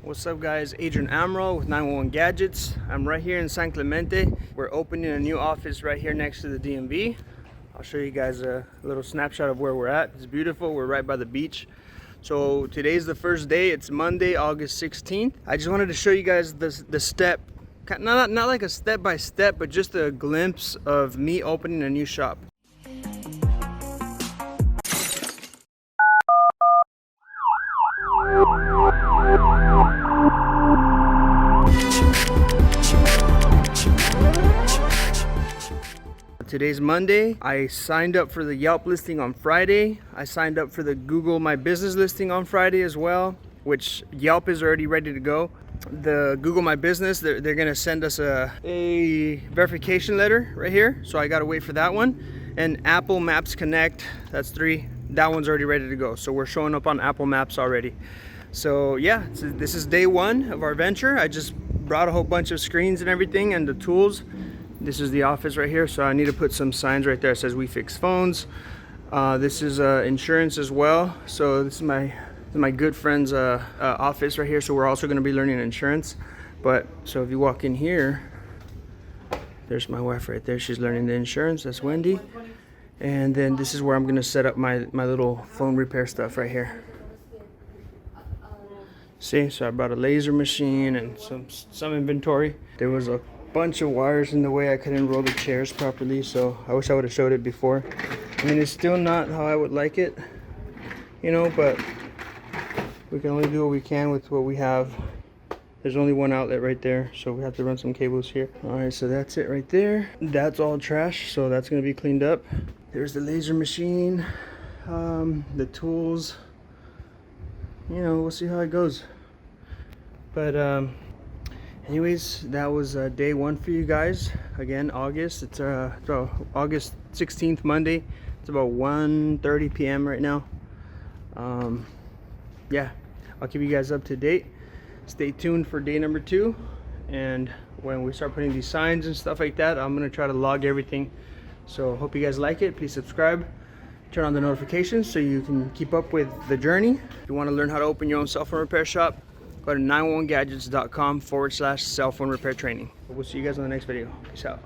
What's up guys, Adrian Amaral with 911 Gadgets. I'm right here in San Clemente. We're opening a new office right here next to the DMV. I'll show you guys a little snapshot of where we're at. It's beautiful, we're right by the beach. So today's the first day, it's Monday, August 16th. I just wanted to show you guys the step, not like a step by step, but just a glimpse of me opening a new shop. Today's Monday. I signed up for the Yelp listing on Friday. I signed up for the Google My Business listing on Friday as well, which Yelp is already ready to go. The Google My Business, they're gonna send us a verification letter right here. So I gotta wait for that one. And Apple Maps Connect, that's 3. That one's already ready to go. So we're showing up on Apple Maps already. So yeah, this is day 1 of our venture. I just brought a whole bunch of screens and everything and the tools. This is the office right here, so I need to put some signs right there that says we fix phones. This is insurance as well. So this is my good friend's office right here. So we're also going to be learning insurance. But so if you walk in here, there's my wife right there. She's learning the insurance. That's Wendy. And then this is where I'm going to set up my little phone repair stuff right here. See, so I brought a laser machine and some inventory. There was a bunch of wires in the way. I couldn't roll the chairs properly, so I wish I would have showed it before. I mean, it's still not how I would like it, you know, but we can only do what we can with what we have. There's only one outlet right there, so we have to run some cables here. All right, so that's it right there. That's all trash, so that's gonna be cleaned up. There's the laser machine, the tools. You know, we'll see how it goes. But anyways, that was day 1 for you guys. Again, August. It's August 16th, Monday. It's about 1:30 p.m. right now. Yeah, I'll keep you guys up to date. Stay tuned for day number 2. And when we start putting these signs and stuff like that, I'm gonna try to log everything. So hope you guys like it. Please subscribe. Turn on the notifications so you can keep up with the journey. If you want to learn how to open your own cell phone repair shop, go to 911gadgets.com/cellphone repair training. We'll see you guys on the next video. Peace out.